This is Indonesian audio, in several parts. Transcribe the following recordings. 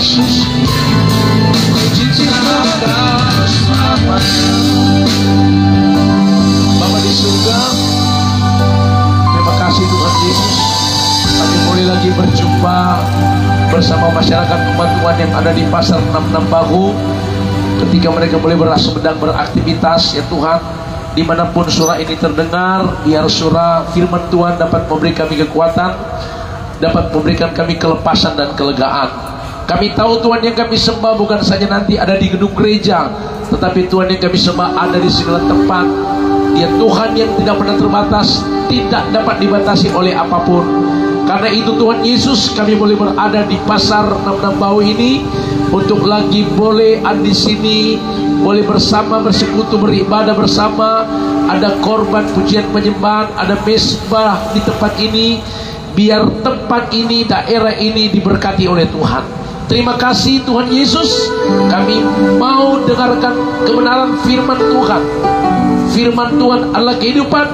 Yesus, ciptakan selamanya. Bapa di surga, terima kasih Tuhan Yesus, kami boleh lagi berjumpa bersama masyarakat umat Tuhan yang ada di pasar 66 Bahu, ketika mereka boleh sedang beraktivitas ya Tuhan. Dimanapun surah ini terdengar, biar surah firman Tuhan dapat memberi kami kekuatan, dapat memberikan kami kelepasan dan kelegaan. Kami tahu Tuhan yang kami sembah bukan saja nanti ada di gedung gereja, tetapi Tuhan yang kami sembah ada di segala tempat. Dia Tuhan yang tidak pernah terbatas, tidak dapat dibatasi oleh apapun. Karena itu Tuhan Yesus, kami boleh berada di pasar 66 Bahu ini untuk lagi boleh ada di sini, boleh bersama bersekutu beribadah bersama. Ada korban pujian penyembahan, ada mesbah di tempat ini. Biar tempat ini, daerah ini diberkati oleh Tuhan. Terima kasih Tuhan Yesus, kami mau dengarkan kebenaran firman Tuhan. Firman Tuhan adalah kehidupan,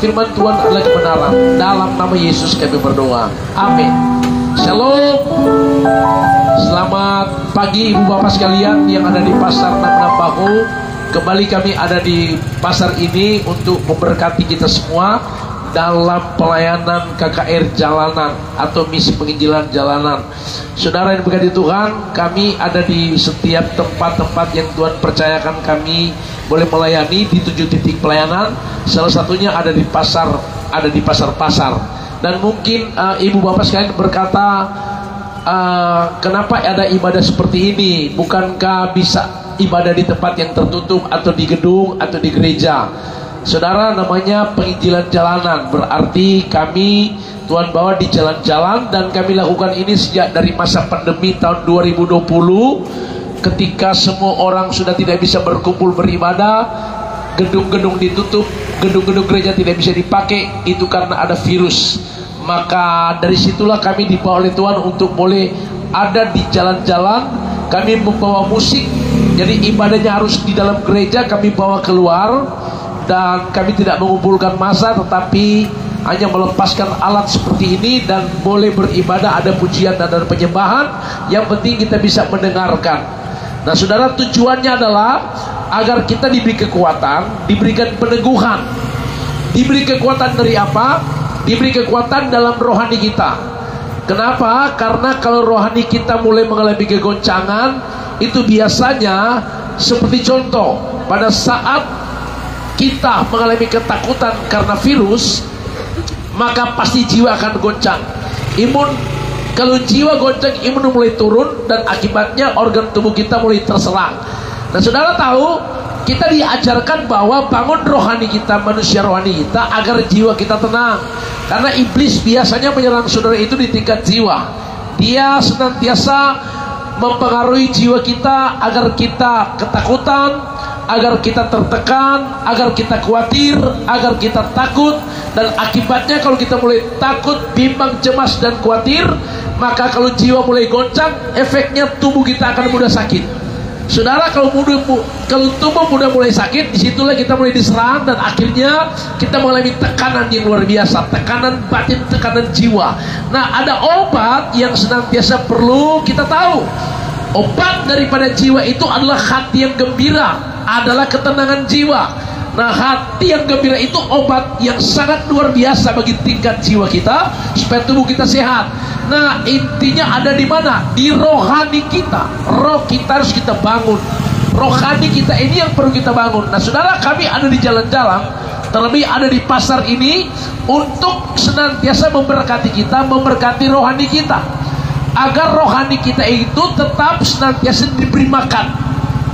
firman Tuhan adalah kebenaran. Dalam nama Yesus kami berdoa, amin. Shalom. Selamat pagi Ibu Bapak sekalian yang ada di pasar 66 Bahu. Kembali kami ada di pasar ini untuk memberkati kita semua dalam pelayanan KKR jalanan atau misi penginjilan jalanan. Saudara yang berkati Tuhan, kami ada di setiap tempat-tempat yang Tuhan percayakan kami boleh melayani di 7 titik pelayanan. Salah satunya ada di pasar, ada di pasar-pasar. Dan mungkin Ibu Bapak sekalian berkata, kenapa ada ibadah seperti ini? Bukankah bisa ibadah di tempat yang tertutup atau di gedung atau di gereja? Saudara, namanya penginjilan jalanan, berarti kami Tuhan bawa di jalan-jalan, dan kami lakukan ini sejak dari masa pandemi tahun 2020, ketika semua orang sudah tidak bisa berkumpul beribadah, gedung-gedung ditutup, gedung-gedung gereja tidak bisa dipakai, itu karena ada virus. Maka dari situlah kami dibawa oleh Tuhan untuk boleh ada di jalan-jalan. Kami membawa musik, jadi ibadahnya harus di dalam gereja, kami bawa keluar. Dan kami tidak mengumpulkan massa, tetapi hanya melepaskan alat seperti ini dan boleh beribadah, ada pujian dan ada penyembahan. Yang penting kita bisa mendengarkan. Nah saudara, tujuannya adalah agar kita diberi kekuatan, diberikan peneguhan. Diberi kekuatan dari apa? Diberi kekuatan dalam rohani kita. Kenapa? Karena kalau rohani kita mulai mengalami kegoncangan, itu biasanya seperti contoh, pada saat kita mengalami ketakutan karena virus, maka pasti jiwa akan goncang. Kalau jiwa goncang, imun mulai turun, dan akibatnya organ tubuh kita mulai terserang. Nah saudara tahu, kita diajarkan bahwa bangun rohani kita, manusia rohani kita, agar jiwa kita tenang. Karena iblis biasanya menyerang saudara itu di tingkat jiwa. Dia senantiasa mempengaruhi jiwa kita agar kita ketakutan, agar kita tertekan, agar kita khawatir, agar kita takut. Dan akibatnya kalau kita mulai takut, bimbang, cemas, dan khawatir, maka kalau jiwa mulai goncang, efeknya tubuh kita akan mudah sakit. Saudara, kalau tubuh mudah mulai sakit, disitulah kita mulai diserang, dan akhirnya kita mengalami tekanan yang luar biasa, tekanan batin, tekanan jiwa. Nah, ada obat yang senantiasa perlu kita tahu. Obat daripada jiwa itu adalah hati yang gembira, adalah ketenangan jiwa. Nah, hati yang gembira itu obat yang sangat luar biasa bagi tingkat jiwa kita, supaya tubuh kita sehat. Nah, intinya ada di mana? Di rohani kita. Roh kita harus kita bangun. Rohani kita ini yang perlu kita bangun. Nah, saudara, kami ada di jalan-jalan, terlebih ada di pasar ini, untuk senantiasa memberkati kita, memberkati rohani kita, agar rohani kita itu tetap senantiasa diberi makan.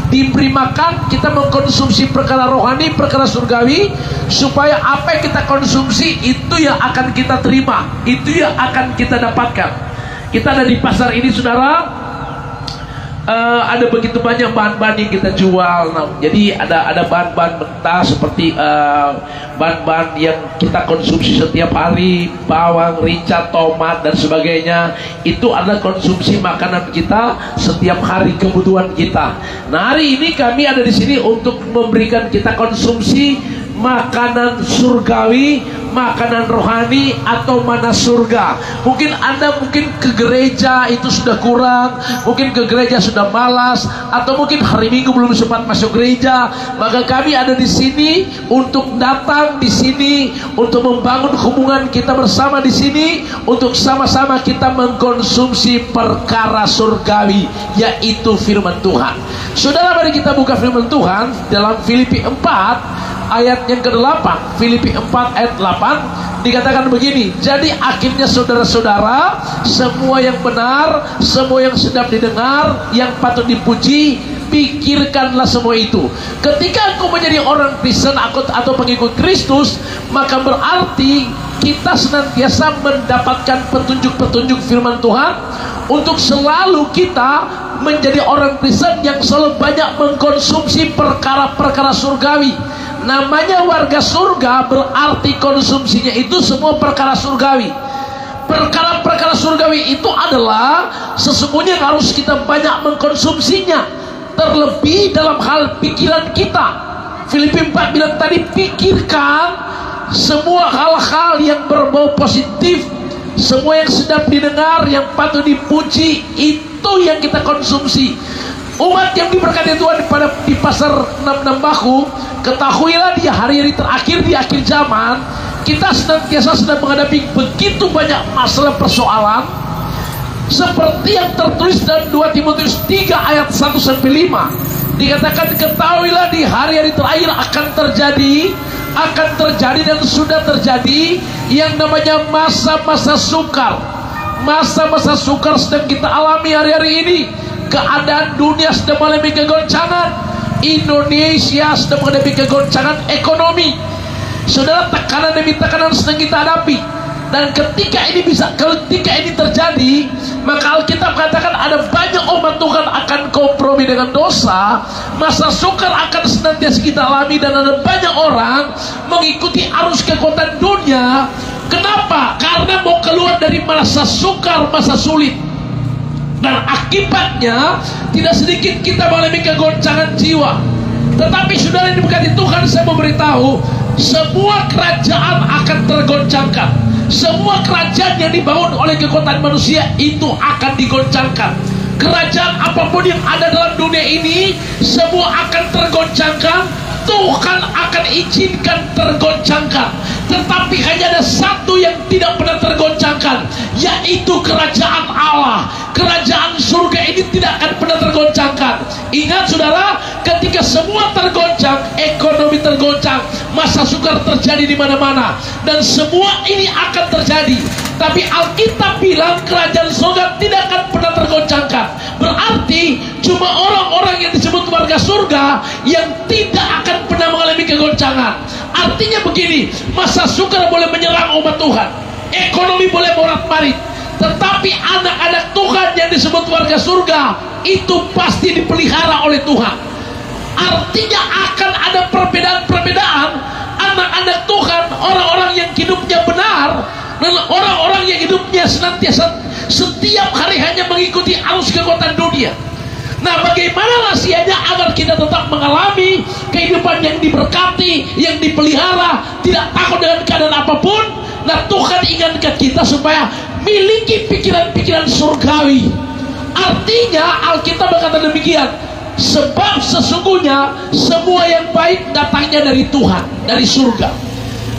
Diberi makan, kita mengkonsumsi perkara rohani, perkara surgawi, supaya apa yang kita konsumsi itu yang akan kita terima, itu yang akan kita dapatkan. Kita ada di pasar ini saudara, ada begitu banyak bahan-bahan yang kita jual. Nah, jadi ada bahan-bahan mentah seperti bahan-bahan yang kita konsumsi setiap hari, bawang, rica, tomat, dan sebagainya. Itu adalah konsumsi makanan kita setiap hari, kebutuhan kita. Nah, hari ini kami ada di sini untuk memberikan kita konsumsi makanan surgawi, makanan rohani atau mana surga. Mungkin Anda ke gereja itu sudah kurang, mungkin ke gereja sudah malas, atau mungkin hari Minggu belum sempat masuk gereja. Maka kami ada di sini untuk datang di sini untuk membangun hubungan kita bersama di sini, untuk sama-sama kita mengkonsumsi perkara surgawi, yaitu firman Tuhan. Saudara, mari kita buka firman Tuhan dalam Filipi 4 ayat yang ke-8. Filipi 4 ayat 8 dikatakan begini: jadi akhirnya saudara-saudara, semua yang benar, semua yang sedap didengar, yang patut dipuji, pikirkanlah semua itu. Ketika engkau menjadi orang Kristen atau pengikut Kristus, maka berarti kita senantiasa mendapatkan petunjuk-petunjuk firman Tuhan untuk selalu kita menjadi orang Kristen yang selalu banyak mengkonsumsi perkara-perkara surgawi. Namanya warga surga berarti konsumsinya itu semua perkara surgawi. Perkara-perkara surgawi itu adalah sesungguhnya harus kita banyak mengkonsumsinya, terlebih dalam hal pikiran kita. Filipi 4 bilang tadi, pikirkan semua hal-hal yang berbau positif, semua yang sedap didengar, yang patut dipuji, itu yang kita konsumsi. Umat yang diberkati Tuhan di pasar 66 Baku, ketahuilah di hari-hari terakhir, di akhir zaman, kita senantiasa sedang menghadapi begitu banyak masalah persoalan, seperti yang tertulis dalam 2 Timotius 3 ayat 1-5. Dikatakan, ketahuilah di hari-hari terakhir akan terjadi dan sudah terjadi yang namanya masa-masa sukar. Masa-masa sukar sedang kita alami hari-hari ini. Keadaan dunia sedang mengalami kegoncangan. Indonesia sedang menghadapi kegoncangan ekonomi. Saudara, tekanan demi tekanan sedang kita hadapi. Dan ketika ini terjadi, maka Alkitab katakan ada banyak umat Tuhan akan kompromi dengan dosa. Masa sukar akan senantiasa kita alami, dan ada banyak orang mengikuti arus kekuatan dunia. Kenapa? Karena mau keluar dari masa sukar, masa sulit. Dan akibatnya tidak sedikit kita mengalami kegoncangan jiwa. Tetapi saudara yang diberkati Tuhan, saya memberitahu, semua kerajaan akan tergoncangkan. Semua kerajaan yang dibangun oleh kekuatan manusia itu akan digoncangkan. Kerajaan apapun yang ada dalam dunia ini, semua akan tergoncangkan. Tuhan akan izinkan tergoncangkan. Tetapi hanya ada satu yang tidak pernah tergoncangkan, yaitu kerajaan Allah. Kerajaan surga ini tidak akan pernah tergoncangkan. Ingat saudara, ketika semua tergoncang, ekonomi tergoncang, masa sukar terjadi di mana-mana, dan semua ini akan terjadi. Tapi Alkitab bilang kerajaan surga tidak akan pernah tergoncangkan. Berarti cuma orang-orang yang disebut warga surga yang tidak akan pernah mengalami kegoncangan. Artinya begini, masa sukar boleh menyerang umat Tuhan, ekonomi boleh morat-marit, tetapi anak-anak Tuhan yang disebut warga surga itu pasti dipelihara oleh Tuhan. Artinya akan ada perbedaan-perbedaan. Anak-anak Tuhan, orang-orang yang hidupnya benar, dan orang-orang yang hidupnya senantiasa setiap hari hanya mengikuti arus kekuatan dunia. Nah, bagaimana rahasianya agar kita tetap mengalami kehidupan yang diberkati, yang dipelihara, tidak takut dengan keadaan apapun? Nah, Tuhan ingatkan kita supaya miliki pikiran-pikiran surgawi. Artinya Alkitab berkata demikian, sebab sesungguhnya semua yang baik datangnya dari Tuhan, dari surga.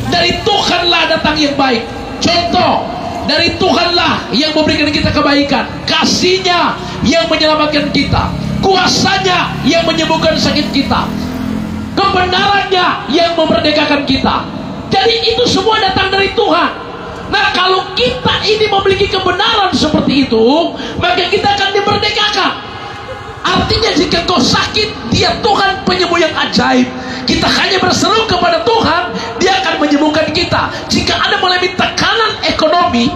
Dari Tuhanlah datang yang baik. Contoh, dari Tuhanlah yang memberikan kita kebaikan, kasih-Nya yang menyelamatkan kita, kuasa-Nya yang menyembuhkan sakit kita, kebenaran-Nya yang memerdekakan kita. Jadi itu semua datang dari Tuhan. Nah, kalau kita ini memiliki kebenaran seperti itu, maka kita akan dimerdekakan. Artinya jika kau sakit, Dia Tuhan penyembuh yang ajaib. Kita hanya berseru kepada Tuhan, Dia akan menyembuhkan kita. Jika ada mengalami tekanan ekonomi,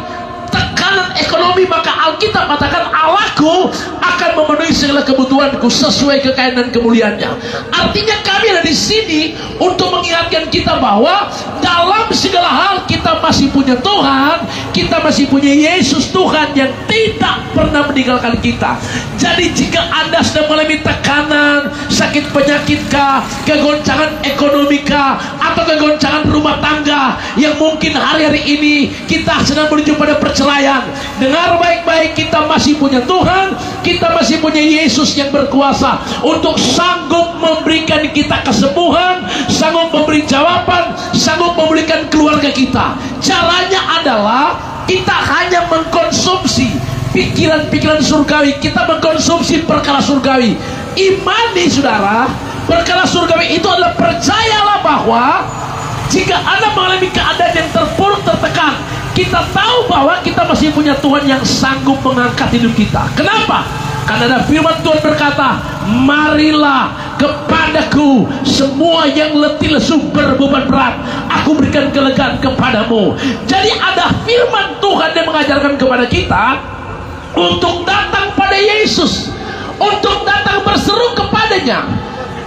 maka Alkitab katakan Allahku akan memenuhi segala kebutuhanku sesuai kekayaan dan kemuliaannya. Artinya kami ada di sini untuk mengingatkan kita bahwa dalam segala hal kita masih punya Tuhan, kita masih punya Yesus Tuhan yang tidak pernah meninggalkan kita. Jadi jika Anda sedang mengalami tekanan, sakit penyakitkah, kegoncangan ekonomikah, atau kegoncangan rumah tangga yang mungkin hari-hari ini kita sedang menuju pada perceraian, dengar baik-baik, kita masih punya Tuhan, kita masih punya Yesus yang berkuasa untuk sanggup memberikan kita kesembuhan, sanggup memberi jawaban, sanggup memberikan keluarga kita. Caranya adalah kita hanya mengkonsumsi pikiran-pikiran surgawi, kita mengkonsumsi perkara surgawi. Imani saudara, perkara surgawi itu adalah percayalah bahwa jika Anda mengalami keadaan yang terpuruk, tertekan, kita tahu bahwa kita masih punya Tuhan yang sanggup mengangkat hidup kita. Kenapa? Karena ada firman Tuhan berkata, marilah kepadaku semua yang letih lesu berbeban berat, aku berikan kelegaan kepadamu. Jadi ada firman Tuhan yang mengajarkan kepada kita untuk datang pada Yesus, untuk datang berseru kepadanya.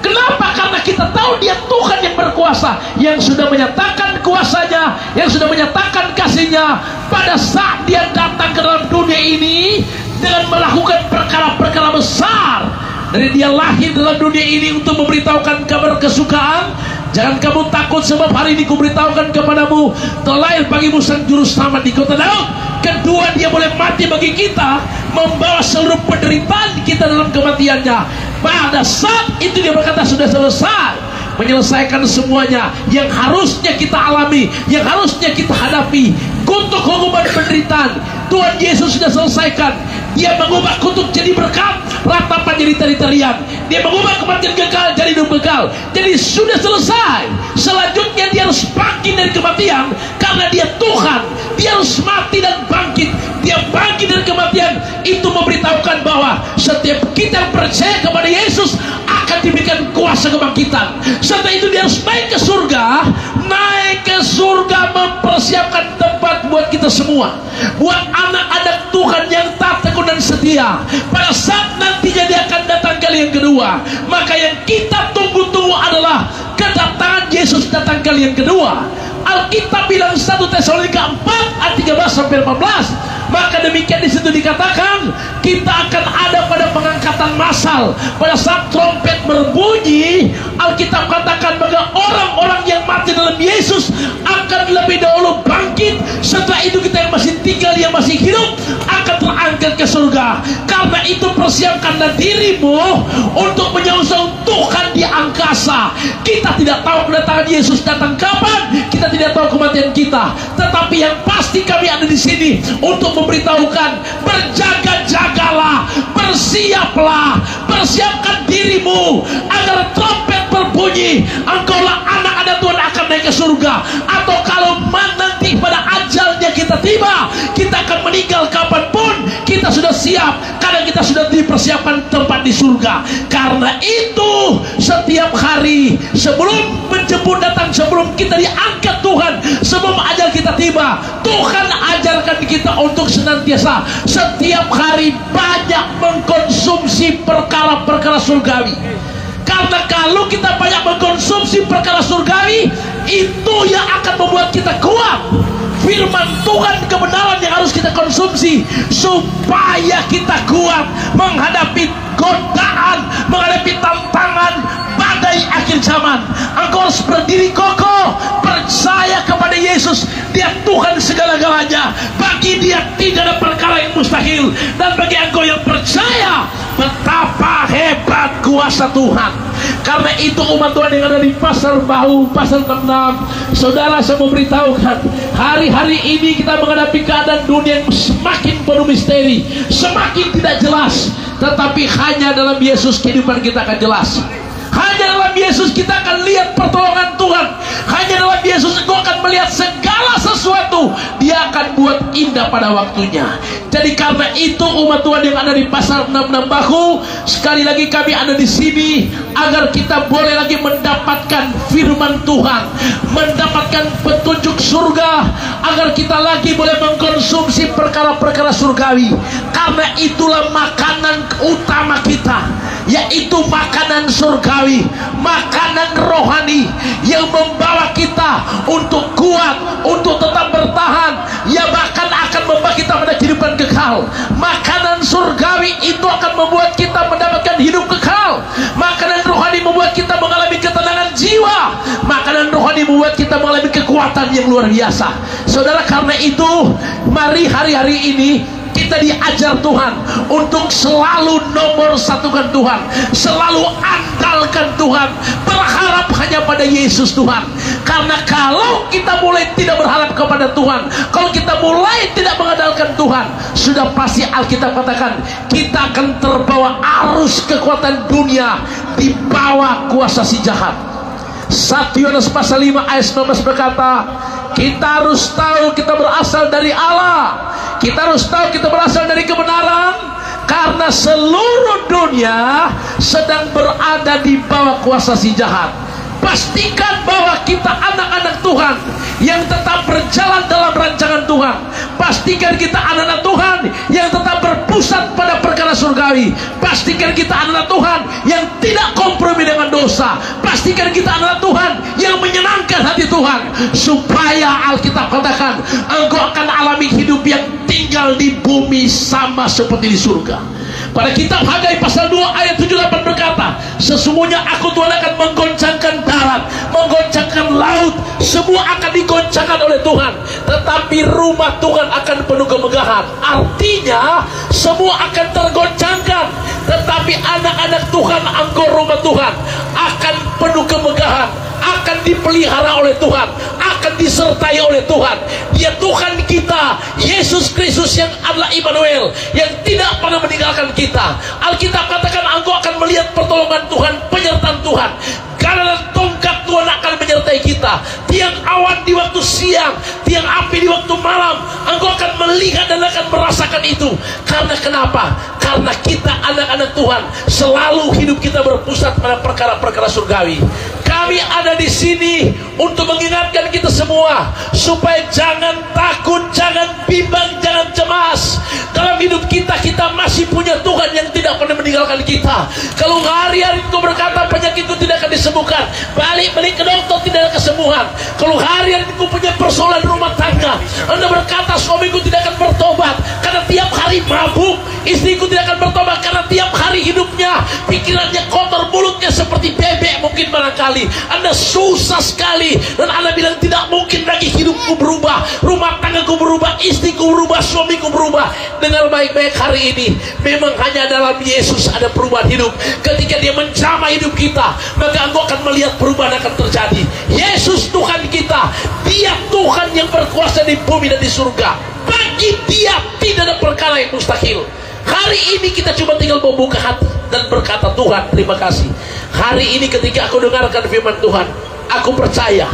Kenapa? Karena kita tahu Dia Tuhan yang berkuasa, yang sudah menyatakan kuasanya, yang sudah menyatakan kasihnya pada saat Dia datang ke dalam dunia ini dengan melakukan perkara-perkara besar. Dari Dia lahir dalam dunia ini untuk memberitahukan kabar kesukaan. Jangan kamu takut, sebab hari ini kuberitahukan kepadamu, telah lahir bagimu sang juru selamat di kota Daud. Kedua, Dia boleh mati bagi kita, membawa seluruh penderitaan kita dalam kematiannya. Pada saat itu Dia berkata, sudah selesai, menyelesaikan semuanya yang harusnya kita alami, yang harusnya kita hadapi. Kutuk, hukuman, penderitaan Tuhan Yesus sudah selesaikan. Dia mengubah kutuk jadi berkat, ratapan jadi tari-tarian. Dia mengubah kematian kekal jadi hidup kekal. Jadi sudah selesai. Selanjutnya Dia harus bangkit dari kematian, karena Dia Tuhan. Dia harus mati dan bangkit. Dia bangkit dari kematian. Itu memberitahukan bahwa setiap kita yang percaya kepada Yesus akan diberikan kuasa kebangkitan. Setelah itu Dia harus naik ke surga. Naik ke surga mempersiapkan tempat buat kita semua, buat anak-anak Tuhan yang taat, tekun dan setia. Pada saat nantinya Dia akan datang kali yang kedua, maka yang kita tunggu-tunggu adalah kedatangan Yesus datang kali yang kedua. Alkitab bilang 1 Tesalonika 4 ayat 13-14. Maka demikian di situ dikatakan kita akan ada pada pengangkatan massal. Pada saat trompet berbunyi, Alkitab katakan maka orang-orang yang mati dalam Yesus akan lebih dahulu bangkit. Setelah itu kita yang masih tinggal, yang masih hidup akan terangkat ke surga. Karena itu persiapkanlah dirimu untuk menyongsong Tuhan di angkasa. Kita tidak tahu kedatangan Yesus datang kapan, kita tidak tahu kematian kita, tetapi yang pasti kami ada di sini untuk memberitahukan, berjaga-jagalah, bersiaplah, persiapkan dirimu agar trompet berbunyi, engkaulah anak-anak Tuhan akan naik ke surga. Atau kalau nanti pada ajalnya kita tiba, kita akan meninggal kapanpun, kita sudah siap karena kita sudah dipersiapkan tempat di surga. Karena itu setiap hari sebelum menjemput datang, sebelum kita diangkat Tuhan, sebelum ajal kita tiba, Tuhan ajarkan kita untuk senantiasa setiap hari banyak mengkonsumsi perkara-perkara surgawi. Karena kalau kita banyak mengkonsumsi perkara surgawi, itu yang akan membuat kita kuat. Firman Tuhan, kebenaran yang harus kita konsumsi supaya kita kuat menghadapi godaan, menghadapi tantangan badai akhir zaman. Engkau harus berdiri kokoh, percaya kepada Yesus. Dia Tuhan segala-galanya. Bagi Dia tidak ada perkara yang mustahil. Dan bagi engkau yang percaya, betapa hebat kuasa Tuhan. Karena itu umat Tuhan yang ada di pasar Bahu, pasar 6, saudara, saya mau beritahukan, hari-hari ini kita menghadapi keadaan dunia yang semakin penuh misteri, semakin tidak jelas. Tetapi hanya dalam Yesus kehidupan kita akan jelas. Hanya dalam Yesus kita akan lihat pertolongan Tuhan. Hanya dalam Yesus engkau akan melihat segala sesuatu Dia akan buat indah pada waktunya. Jadi karena itu umat Tuhan yang ada di pasar 66 Bahu, sekali lagi kami ada di sini agar kita boleh lagi mendapatkan firman Tuhan, mendapatkan petunjuk surga, agar kita lagi boleh mengkonsumsi perkara-perkara surgawi. Karena itulah makanan utama kita, yaitu makanan surgawi, makanan rohani yang membawa kita untuk kuat, untuk tetap bertahan, ya bahkan akan membawa kita pada kehidupan kekal. Makanan surgawi itu akan membuat kita mendapatkan hidup kekal. Makanan rohani membuat kita mengalami ketenangan jiwa. Makanan rohani membuat kita mengalami kekuatan yang luar biasa. Saudara, karena itu mari hari-hari ini kita diajar Tuhan untuk selalu nomor satukan Tuhan, selalu andalkan Tuhan, berharap hanya pada Yesus Tuhan. Karena kalau kita mulai tidak berharap kepada Tuhan, kalau kita mulai tidak mengandalkan Tuhan, sudah pasti Alkitab katakan kita akan terbawa arus kekuatan dunia di bawah kuasa si jahat. 1 Yohanes pasal 5 ayat 19 berkata, kita harus tahu kita berasal dari Allah. Kita harus tahu kita berasal dari kebenaran, karena seluruh dunia sedang berada di bawah kuasa si jahat. Pastikan bahwa kita anak-anak Tuhan yang tetap berjalan dalam rancangan Tuhan. Pastikan kita anak-anak Tuhan yang tetap berpusat pada perkara surgawi. Pastikan kita anak-anak Tuhan yang tidak kompromi dengan dosa. Pastikan kita anak-anak Tuhan yang menyenangkan hati Tuhan, supaya Alkitab katakan engkau akan alami hidup yang tinggal di bumi sama seperti di surga. Pada kitab Hagai pasal 2 ayat 78 berkata, sesungguhnya aku Tuhan akan menggoncangkan darat, menggoncangkan laut, semua akan digoncangkan oleh Tuhan, tetapi rumah Tuhan akan penuh kemegahan. Artinya semua akan tergoncangkan, tetapi anak-anak Tuhan, engkau rumah Tuhan, akan penuh kemegahan, akan dipelihara oleh Tuhan, akan disertai oleh Tuhan. Dia Tuhan kita, Yesus Kristus yang adalah Immanuel, yang tidak pernah meninggalkan kita. Alkitab katakan engkau akan melihat pertolongan Tuhan, penyertaan Tuhan. Karena tongkat Tuhan akan menyertai kita. Tiang awan di waktu siang, tiang api di waktu malam, engkau akan melihat dan akan merasakan itu. Karena kenapa? Karena kita anak-anak Tuhan, selalu hidup kita berpusat pada perkara-perkara surgawi. Kami ada di sini untuk mengingatkan kita semua supaya jangan takut, jangan bimbang, jangan cemas. Dalam hidup kita, kita masih punya Tuhan yang tidak pernah meninggalkan kita. Kalau hari-hari itu berkata penyakitku tidak akan disembuhkan, balik-balik ke dokter tidak ada kesembuhan. Kalau hari-hari itu punya persoalan rumah tangga, Anda berkata suamiku tidak akan bertobat karena tiap hari mabuk, istriku tidak akan bertobat karena tiap hari hidupnya, pikirannya kotor, mulutnya seperti bebek mungkin barangkali. Anda susah sekali dan Anda bilang tidak mungkin lagi hidupku berubah, rumah tanggaku berubah, istriku berubah, suamiku berubah. Dengar baik-baik hari ini, memang hanya dalam Yesus ada perubahan hidup. Ketika Dia menjamah hidup kita, maka engkau akan melihat perubahan akan terjadi. Yesus Tuhan kita, Dia Tuhan yang berkuasa di bumi dan di surga. Bagi Dia tidak ada perkara yang mustahil. Hari ini kita cuma tinggal membuka hati dan berkata, Tuhan terima kasih. Hari ini ketika aku dengarkan firman Tuhan, aku percaya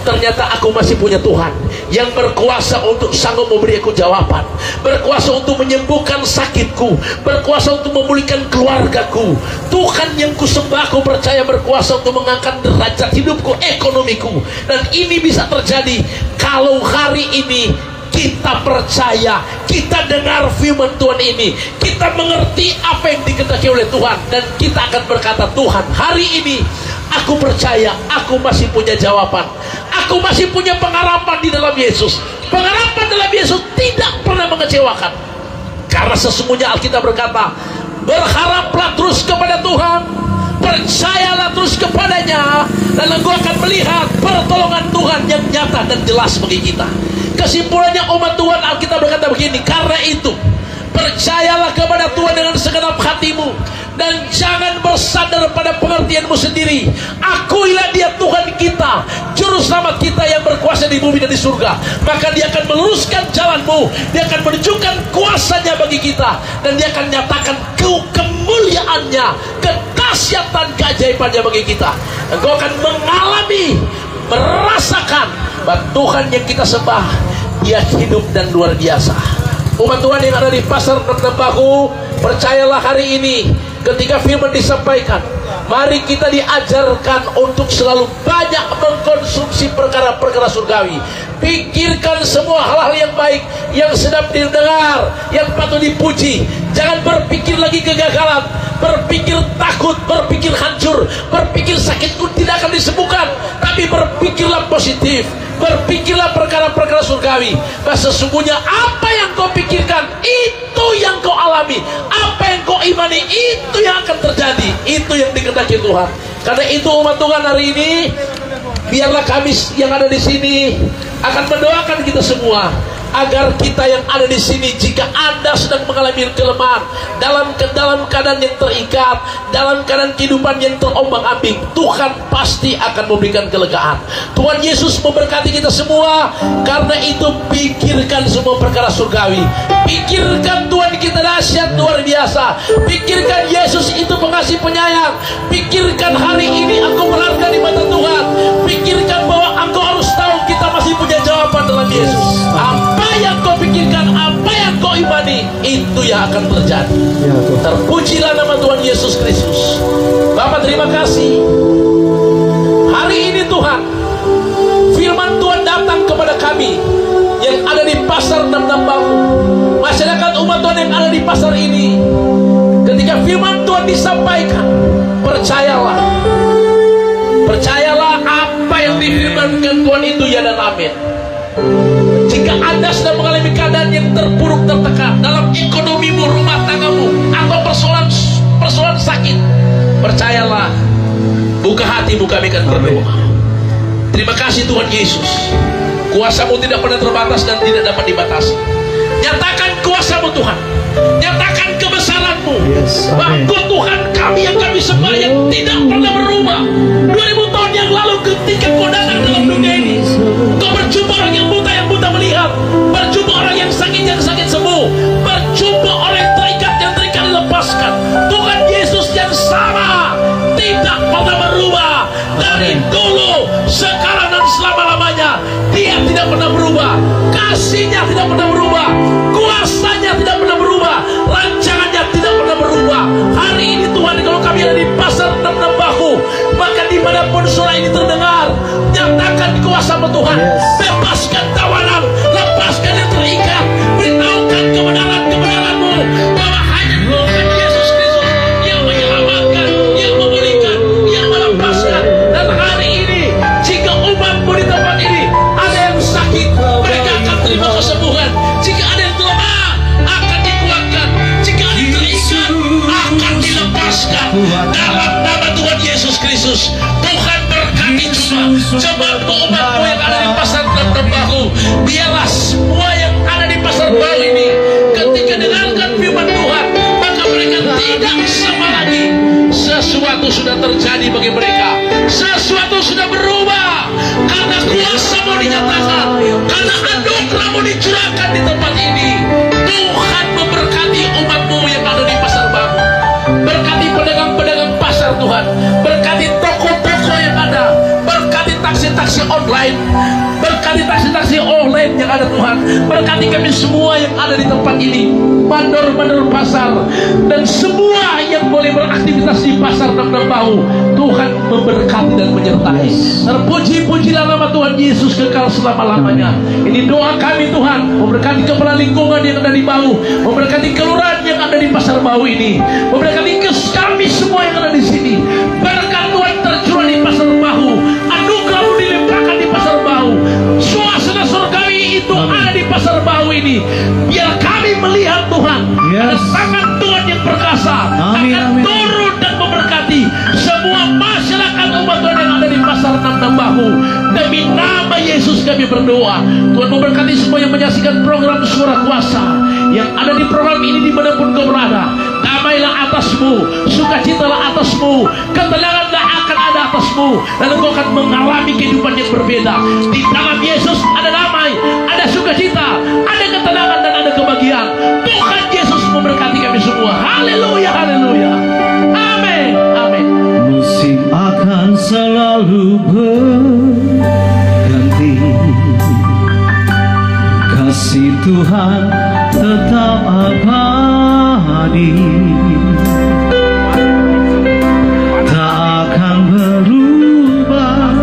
ternyata aku masih punya Tuhan yang berkuasa untuk sanggup memberi aku jawaban, berkuasa untuk menyembuhkan sakitku, berkuasa untuk memulihkan keluargaku. Tuhan yang kusembah, aku percaya berkuasa untuk mengangkat derajat hidupku, ekonomiku. Dan ini bisa terjadi kalau hari ini kita percaya, kita dengar firman Tuhan ini, kita mengerti apa yang dikehendaki oleh Tuhan, dan kita akan berkata, Tuhan hari ini aku percaya aku masih punya jawaban, aku masih punya pengharapan di dalam Yesus. Pengharapan dalam Yesus tidak pernah mengecewakan, karena sesungguhnya Alkitab berkata, berharaplah terus kepada Tuhan, percayalah terus kepadanya, dan engkau akan melihat pertolongan Tuhan yang nyata dan jelas bagi kita. Kesimpulannya umat Tuhan, Alkitab berkata begini, karena itu percayalah kepada Tuhan dengan segenap hatimu, dan jangan bersandar pada pengertianmu sendiri. Akuilah Dia Tuhan kita, juru selamat kita yang berkuasa di bumi dan di surga. Maka Dia akan meluruskan jalanmu, Dia akan menunjukkan kuasanya bagi kita, dan Dia akan nyatakan kemuliaannya, kedahsyatan keajaibannya bagi kita. Engkau akan mengalami, merasakan bahwa Tuhan yang kita sembah, Dia hidup dan luar biasa. Umat Tuhan yang ada di pasar Bahu, percayalah hari ini ketika firman disampaikan, mari kita diajarkan untuk selalu banyak mengkonsumsi perkara-perkara surgawi. Pikirkan semua hal-hal yang baik, yang sedap didengar, yang patut dipuji. Jangan berpikir lagi kegagalan, berpikir takut, berpikir hancur, berpikir sakitku tidak akan disembuhkan. Tapi berpikirlah positif, berpikirlah perkara-perkara surgawi. Bahwa sesungguhnya apa yang kau pikirkan, itu yang kau alami. Apa yang kau imani, itu yang akan terjadi. Itu yang dikehendaki Tuhan. Karena itu umat Tuhan hari ini, biarlah kami yang ada di sini akan mendoakan kita semua, agar kita yang ada di sini, jika Anda sedang mengalami kelemahan, dalam keadaan yang terikat, dalam keadaan kehidupan yang terombang-ambing, Tuhan pasti akan memberikan kelegaan. Tuhan Yesus memberkati kita semua. Karena itu pikirkan semua perkara surgawi. Pikirkan Tuhan kita dahsyat luar biasa. Pikirkan Yesus itu pengasih penyayang. Pikirkan hari ini engkau berharga di mata Tuhan. Pikirkan bahwa engkau harus tahu kita masih punya jawaban dalam Yesus. Apa yang kau pikirkan, apa yang kau imani, itu yang akan terjadi. Terpujilah nama Tuhan Yesus Kristus. Bapak terima kasih. Hari ini Tuhan, firman Tuhan datang kepada kami yang ada di pasar Bahu, masyarakat umat Tuhan yang ada di pasar ini. Ketika firman Tuhan disampaikan, percayalah, percayalah apa yang difirmankan Tuhan itu ya dan amin. Jika Anda sedang mengalami keadaan yang terpuruk, tertekan dalam ekonomimu, rumah tanggamu, atau persoalan sakit, percayalah, buka hatimu, kami akan berdoa. Terima kasih Tuhan Yesus. Kuasa-Mu tidak pernah terbatas dan tidak dapat dibatasi. Nyatakan kuasa-Mu Tuhan, nyatakan kebesaran-Mu. Waktu Tuhan kami yang kami sembah yang tidak pernah berubah. 2000 tahun yang lalu ketika Kau datang dalam dunia ini, Kau berjumpa orang yang buta melihat, berjumpa orang yang sakit sembuh, berjumpa orang yang terikat dilepaskan. Tuhan Yesus yang sama, tidak pernah berubah. Dari dulu, sekarang dan selama-lamanya, Dia tidak pernah berubah. Kasih-Nya tidak pernah berubah, kuasa-Nya tidak pernah berubah, rancangannya tidak pernah berubah. Hari ini Tuhan, kalau kami ada di pasar Bahu, maka dimanapun suara ini terdengar, nyatakan kuasa-Mu Tuhan. Bebaskan tawanan, lepaskan yang terikat, beritahukan kebenaran-kebenaran-Mu, bahwa hanya Tuhan Yesus Kristus yang menyelamatkan, yang memulihkan, yang melepaskan. Dan hari ini, jika umat-Mu di tempat ini ada yang sakit, mereka akan terima kesembuhan. Jika ada yang lemah, akan dikuatkan. Jika ada yang terikat, akan dilepaskan. Dalam nama Tuhan Yesus Kristus, Tuhan berkati coba umat-Mu yang ada di pasar Bahu. Biarlah semua yang ada di pasar Bahu ini, ketika dengarkan firman Tuhan, maka mereka tidak sama lagi. Sesuatu sudah terjadi bagi mereka, sesuatu sudah berubah, karena kuasa-Mu dinyatakan, karena anugerah-Mu dicurahkan di tempat ini. Tuhan memberkati umat-Mu yang ada di pasar Bahu. Berkati pedagang-pedagang pasar Tuhan, berkati toko-toko yang ada, berkati taksi-taksi online, berkati taksi-taksi online yang ada Tuhan. Berkati kami semua yang ada di tempat ini, mandor-mandor pasar, dan semua yang boleh beraktivitas di pasar Bahu. Tuhan memberkati dan menyertai. Terpuji-pujilah nama Tuhan Yesus kekal selama-lamanya. Ini doa kami Tuhan. Memberkati kepala lingkungan yang ada di Bahu, memberkati kelurahan yang ada di pasar Bahu ini, memberkati kami semua yang ada di sini. Berkat Tuhan tercurah di pasar Bahu, anugerah-Mu dilimpahkan di pasar Bahu, suasana surgawi itu ada di pasar Bahu ini. Biar kami melihat Tuhan, ada tangan Tuhan yang perkasa akan turun dan memberkati semua masyarakat umat Tuhan yang ada di pasar Bahu. Demi nama Yesus kami berdoa. Tuhan memberkati semua yang menyaksikan program Suara Kuasa, yang ada di program ini dimanapun kau berada. Damailah atasmu, sukacitalah atasmu, ketenanganlah akan ada atasmu, dan engkau akan mengalami kehidupan yang berbeda. Di dalam Yesus ada damai, ada sukacita, ada ketenangan, dan ada kebahagiaan. Tuhan Yesus memberkati kami semua. Haleluya, haleluya. Amin, amin. Tuhan tetap abadi, tak akan berubah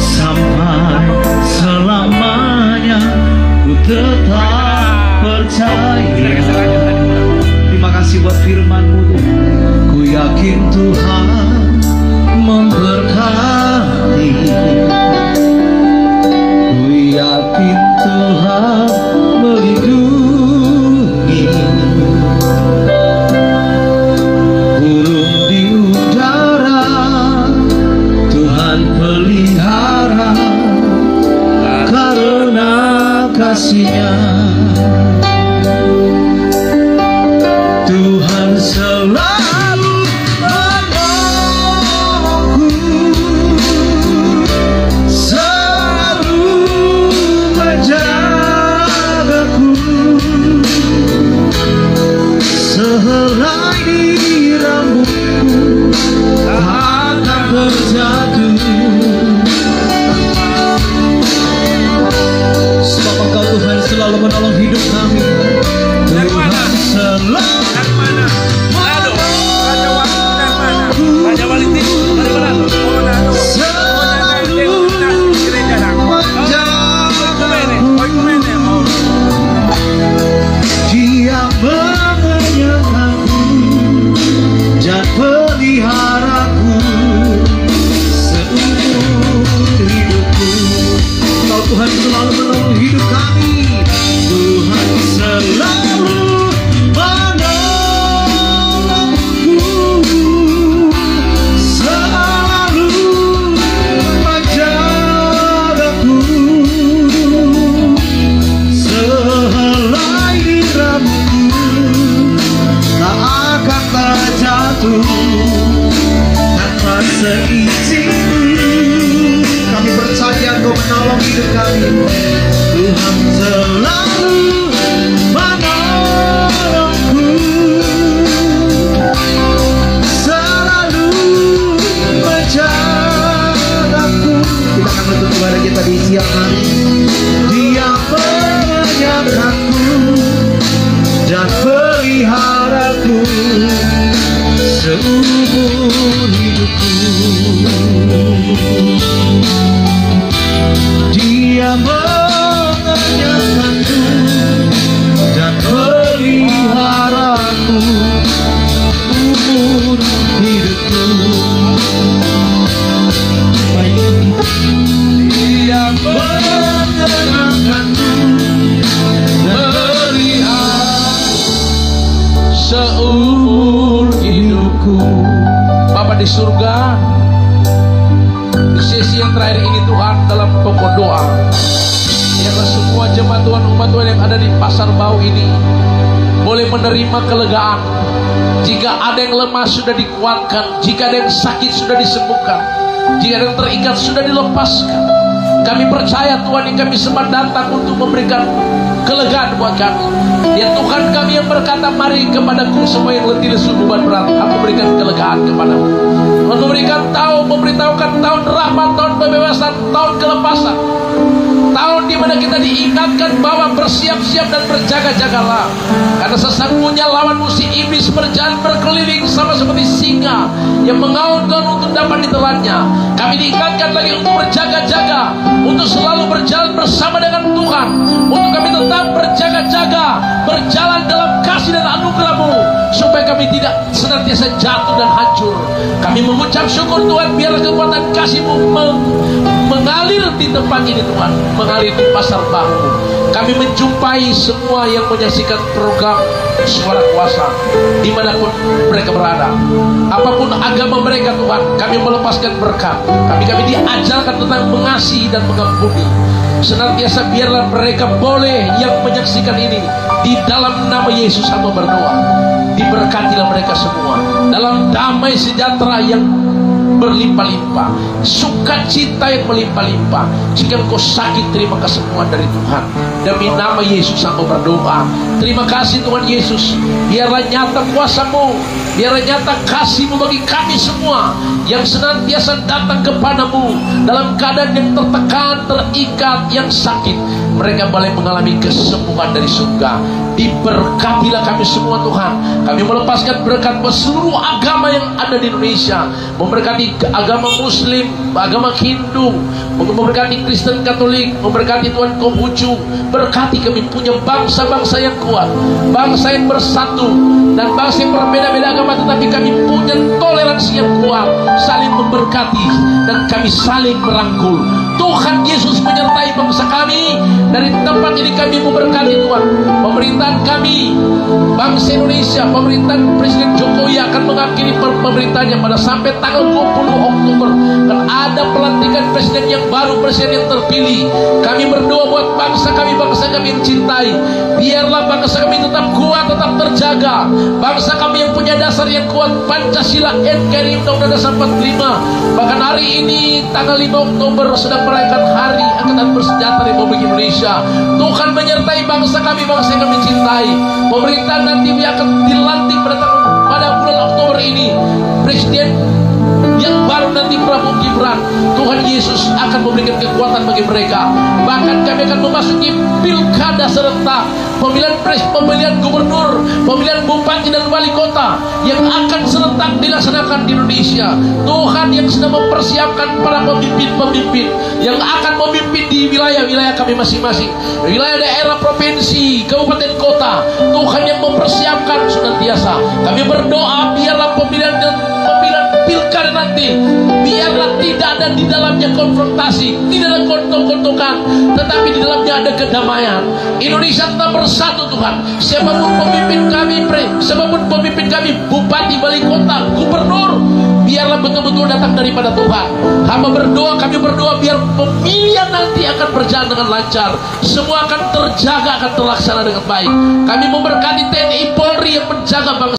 sampai selamanya. Ku tetap percaya. Terima kasih buat firman-Mu Tuhan. Ku yakin Tuhan memberkati, ku yakin Tuhan melindungi. Burung di udara Tuhan pelihara, karena kasih-Nya Tuhan selalu menolongku, selalu menjagaku. Sehelai di rambutku tak akan terjatuh, sebab Engkau Tuhan selalu menolong hidup kami. Tuhan selalu Dia mengenyangkanku dan peliharaku seumur hidupku. Kau Tuhan selalu menolong hidup kami. Tuhan selalu menolongku, selalu menjagaku. Sehelai di rambutku tak akan terjatuh tanpa seizin-Mu. Kami percaya Kau menolong hidup kami. Tuhan selalu menolongku, selalu menjagaku. Kita akan menutup ibadah kita di siang hari. Dia menyertaku dan peliharaku seumur hidupku. Dia mengenyangkanku dan peliharaku seumur hidupku. Dia mengenyangkanku dan peliharaku seumur hidupku. Bapa di surga, di sesi yang terakhir ini Tuhan, dalam pokok doa, biarlah semua jemaat Tuhan, umat Tuhan yang ada di Pasar Bau ini boleh menerima kelegaan. Jika ada yang lemah sudah dikuatkan, jika ada yang sakit sudah disembuhkan, jika ada yang terikat sudah dilepaskan. Kami percaya Tuhan yang kami sembah datang untuk memberikan kelegaan buat kami. Ya Tuhan kami yang berkata, mari kepadaku semua yang letih lesu beban berat, aku berikan kelegaan kepadamu. Memberikan memberitahukan tahun rahmat, tahun pembebasan, tahun kelepasan, tahun di mana kita diingatkan bahwa bersiap-siap dan berjaga-jagalah, karena sesungguhnya lawanmu si iblis berjalan berkeliling sama seperti singa yang mengaum Tuhan untuk dapat ditelannya. Kami diingatkan lagi untuk berjaga-jaga, untuk selalu berjalan bersama dengan Tuhan, untuk kami tetap berjaga-jaga, berjalan dalam kasih dan anugerah-Mu, supaya kami tidak senantiasa jatuh dan hancur. Kami mengucap syukur Tuhan, biarlah kekuatan kasih-Mu mengalir di tempat ini Tuhan, mengalir di Pasar Bau. Kami menjumpai semua yang menyaksikan program Suara Kuasa dimanapun mereka berada, apapun agama mereka Tuhan, kami melepaskan berkat. Kami diajarkan tentang mengasihi dan mengampuni. Senantiasa biarlah mereka boleh yang menyaksikan ini, di dalam nama Yesus hamba berdoa, diberkatilah mereka semua dalam damai sejahtera yang berlimpah-limpah, sukacita yang melimpah-limpah. Jika engkau sakit, terima kesembuhan dari Tuhan. Demi nama Yesus aku berdoa. Terima kasih Tuhan Yesus. Biarlah nyata kuasa-Mu, biarlah nyata kasih-Mu bagi kami semua yang senantiasa datang kepadamu dalam keadaan yang tertekan, terikat, yang sakit. Mereka boleh mengalami kesembuhan dari surga. Diberkatilah kami semua Tuhan. Kami melepaskan berkat buat seluruh agama yang ada di Indonesia, memberkati agama Muslim, agama Hindu, memberkati Kristen, Katolik, memberkati Tuhan Konghucu. Berkati kami punya bangsa-bangsa yang kuat, bangsa yang bersatu, dan bangsa yang berbeda-beda agama, tetapi kami punya toleransi yang kuat, saling memberkati, dan kami saling merangkul. Tuhan Yesus menyertai bangsa kami. Dari tempat ini kami memberkati Tuhan. Pemerintahan kami, bangsa Indonesia, pemerintahan Presiden Jokowi akan mengakhiri pemerintahannya pada sampai tanggal 20 Oktober. Dan ada pelantikan presiden yang baru, presiden yang terpilih. Kami berdoa buat bangsa kami yang cintai. Biarlah bangsa kami tetap kuat, tetap terjaga. Bangsa kami yang punya dasar yang kuat, Pancasila, NKRI, Undang-Undang Dasar 45. Bahkan hari ini tanggal 5 Oktober sedang merayakan Hari Angkatan Bersenjata Republik Indonesia. Tuhan menyertai bangsa kami yang kami cintai. Pemerintah nanti akan dilantik pada bulan Oktober ini. Presiden yang baru nanti, Prabowo Gibran. Tuhan Yesus akan memberikan kekuatan bagi mereka. Bahkan kami akan memasuki pilkada serentak, pemilihan gubernur, pemilihan bupati dan wali kota yang akan serentak dilaksanakan di Indonesia. Tuhan yang sedang mempersiapkan para pemimpin-pemimpin yang akan memimpin di wilayah-wilayah kami masing-masing, wilayah daerah, provinsi, kabupaten, kota. Tuhan yang mempersiapkan senantiasa. Kami berdoa biarlah pemilihan pilkada nanti, biarlah tidak ada di dalamnya konfrontasi, tidak ada kontok-kontokan, tetapi di dalamnya ada kedamaian. Indonesia tetap bersatu Tuhan. Siapapun pemimpin kami, bupati, wali kota, gubernur, biarlah betul-betul datang daripada Tuhan. Kami berdoa biar pemilihan nanti akan berjalan dengan lancar. Semua akan terjaga, akan terlaksana dengan baik. Kami memberkati TNI Polri yang menjaga bangsa